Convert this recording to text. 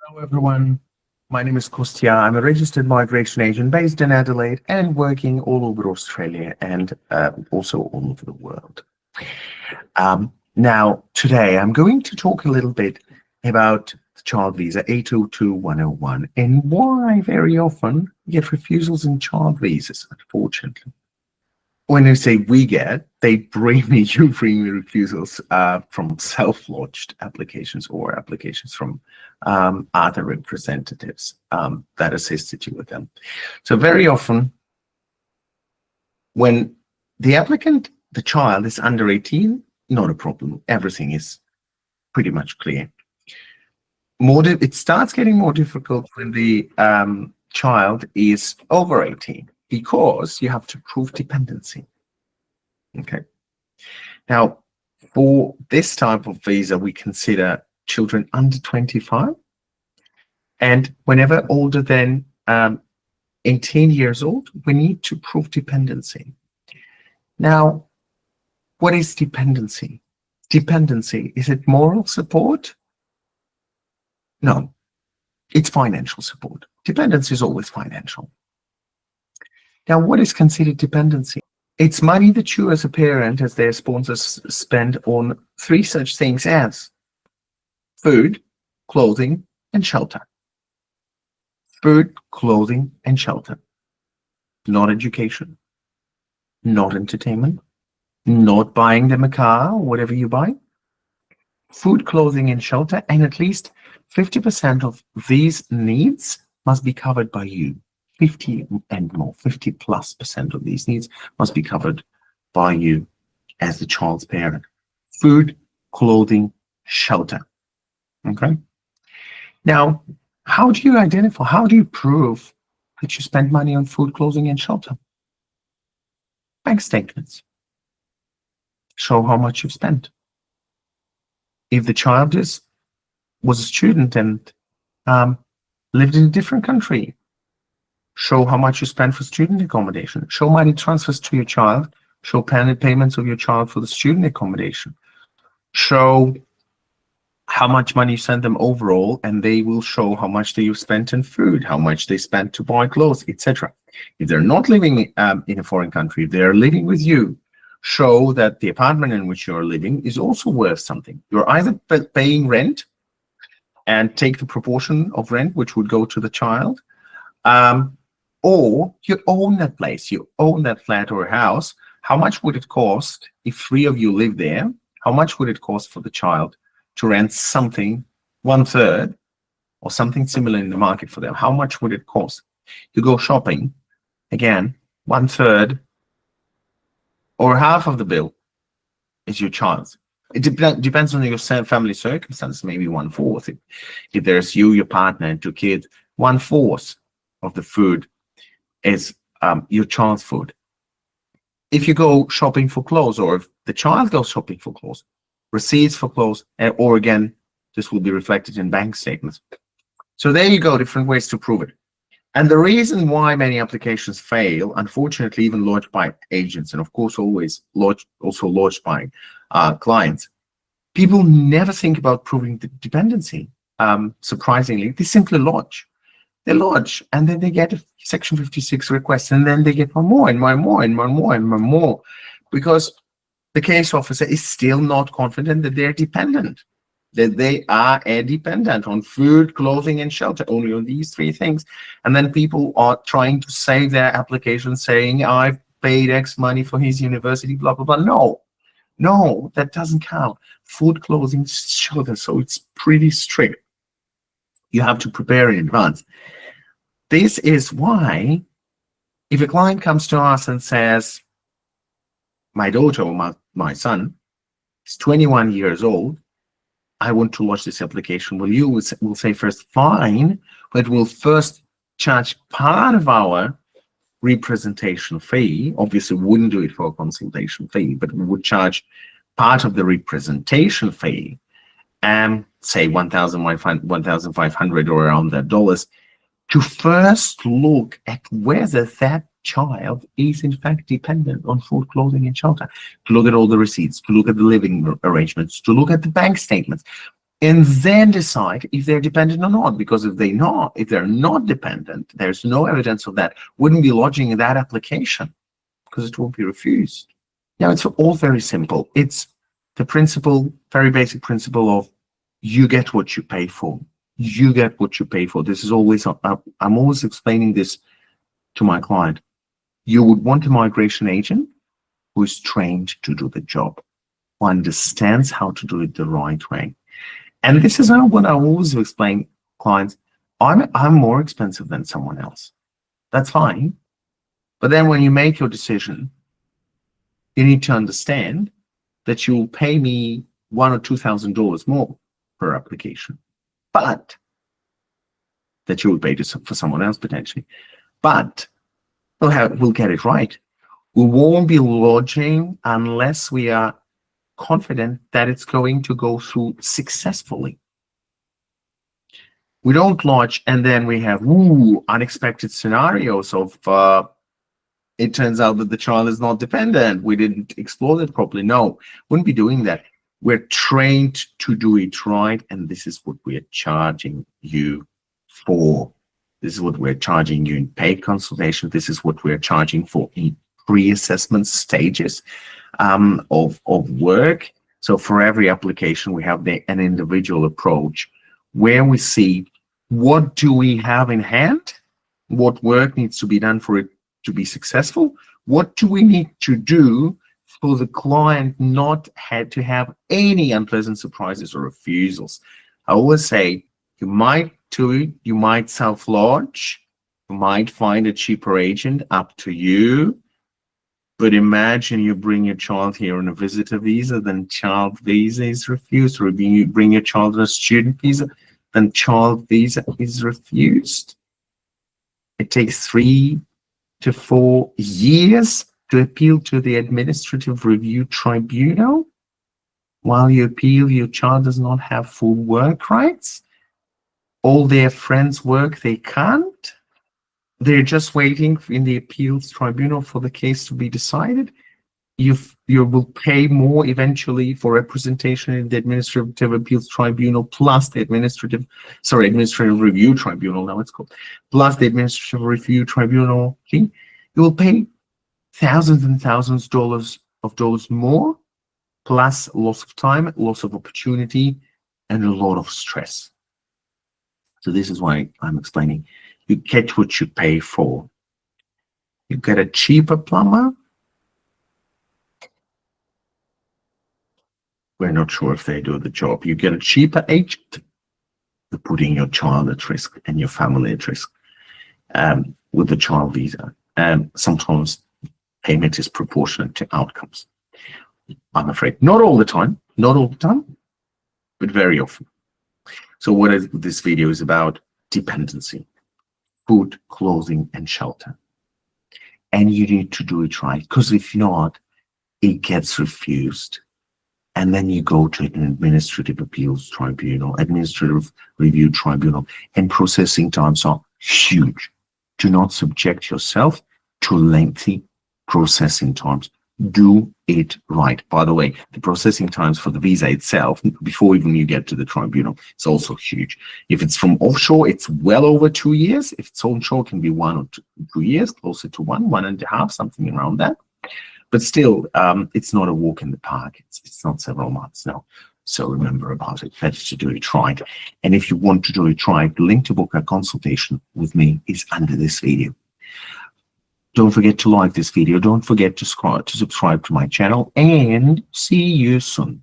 Hello, everyone. My name is Kostya. I'm a registered migration agent based in Adelaide and working all over Australia and also all over the world. Now, today I'm going to talk a little bit about the child visa 802-101 and why very often we get refusals in child visas, unfortunately. When I say we get, you bring me refusals from self-lodged applications or applications from other representatives that assisted you with them. So very often, when the child is under 18, not a problem. Everything is pretty much clear. It starts getting more difficult when the child is over 18 because you have to prove dependency. Okay. Now, for this type of visa, we consider children under 25 and whenever older than 18 years old, we need to prove dependency. Now, what is dependency? Dependency, is it moral support? No, it's financial support. Dependency is always financial. Now, what is considered dependency? It's money that you as a parent, as their sponsors, spend on three such things as food, clothing, and shelter. Food, clothing, and shelter. Not education, not entertainment, not buying them a car or whatever you buy. Food, clothing, and shelter, and at least 50% of these needs must be covered by you. 50 and more, 50+% of these needs must be covered by you as the child's parent. Food, clothing, shelter. Okay. Now, how do you prove that you spend money on food, clothing, and shelter? Bank statements show how much you've spent. If the child was a student and lived in a different country, show how much you spend for student accommodation. Show money transfers to your child. Show payments of your child for the student accommodation. Show how much money you send them overall, and they will show how much you've spent in food, how much they spent to buy clothes, etc. If they're not living in a foreign country, if they're living with you, show that the apartment in which you're living is also worth something. You're either paying rent and take the proportion of rent which would go to the child, or you own that place, you own that flat or house. How much would it cost if three of you live there? How much would it cost for the child to rent something 1/3 or something similar in the market for them? How much would it cost? You go shopping, again, 1/3 or half of the bill is your child's. It depends on your family circumstances, maybe 1/4. If there's you, your partner, and 2 kids, 1/4 of the food is your child's food. If you go shopping for clothes, or if the child goes shopping for clothes, receipts for clothes, or again, this will be reflected in bank statements. So there you go, different ways to prove it. And the reason why many applications fail, unfortunately, even lodged by agents, and of course always lodged by clients, people never think about proving the dependency. Surprisingly, they simply lodge. They lodge, and then they get a Section 56 request, and then they get one more, and one more, and one more, and one more, because the case officer is still not confident that they're dependent, that they are dependent on food, clothing, and shelter, only on these three things. And then people are trying to save their application, saying, I've paid X money for his university, blah, blah, blah. No, that doesn't count. Food, clothing, shelter, so it's pretty strict. You have to prepare in advance. This is why if a client comes to us and says, my daughter or my son is 21 years old, I want to launch this application, we'll say first, fine, but we'll first charge part of our representation fee. Obviously, we wouldn't do it for a consultation fee, but we would charge part of the representation fee, and say $1,500 or around that dollars, to first look at whether that child is in fact dependent on food, clothing, and shelter, to look at all the receipts, to look at the living arrangements, to look at the bank statements. and then decide if they're dependent or not. Because if they're not dependent, there's no evidence of that, wouldn't be lodging that application because it will be refused. Now, it's all very simple. It's the principle, very basic principle of you get what you pay for. You get what you pay for. This is always, I'm always explaining this to my client. You would want a migration agent who is trained to do the job, who understands how to do it the right way. And this is what I always explain clients. I'm more expensive than someone else. That's fine. But then when you make your decision, you need to understand that you will pay me $1,000 or $2,000 more per application, but that you will pay for someone else potentially. But we'll get it right. We won't be lodging unless we are confident that it's going to go through successfully. We don't lodge and then we have unexpected scenarios of it turns out that the child is not dependent. We didn't explore that properly. No, wouldn't be doing that. We're trained to do it right, and this is what we're charging you for. This is what we're charging you in paid consultation. This is what we're charging for in pre-assessment stages of work. So for every application, we have an individual approach where we see what do we have in hand, what work needs to be done for it to be successful, what do we need to do for the client not to have any unpleasant surprises or refusals. I always say you might do it, you might self-lodge, you might find a cheaper agent, up to you. But imagine you bring your child here on a visitor visa, then child visa is refused, or you bring your child on a student visa, then child visa is refused. It takes 3 to 4 years to appeal to the Administrative Review Tribunal. While you appeal, your child does not have full work rights. All their friends work, they can't. They're just waiting in the appeals tribunal for the case to be decided. You will pay more eventually for representation in the Administrative Appeals Tribunal plus the Administrative Review Tribunal, now it's called, plus the Administrative Review Tribunal fee. You will pay thousands and thousands of dollars more, plus loss of time, loss of opportunity, and a lot of stress. So this is why I'm explaining. You get what you pay for. You get a cheaper plumber. We're not sure if they do the job. You get a cheaper agent. You're putting your child at risk and your family at risk with the child visa. Sometimes payment is proportionate to outcomes. I'm afraid not all the time, but very often. So what this video is about: dependency, food, clothing, and shelter. And you need to do it right, because if not, it gets refused. And then you go to an Administrative Appeals Tribunal, Administrative Review Tribunal, and processing times are huge. Do not subject yourself to lengthy processing times. Do it right. By the way, the processing times for the visa itself, before even you get to the tribunal, is also huge. If it's from offshore, it's well over 2 years. If it's onshore, it can be 1 or 2 years, closer to 1.5, something around that. But still, it's not a walk in the park. It's not several months, no. So remember about it. Better to do it right. And if you want to do it right, the link to book a consultation with me is under this video. Don't forget to like this video. Don't forget to subscribe to my channel, and see you soon.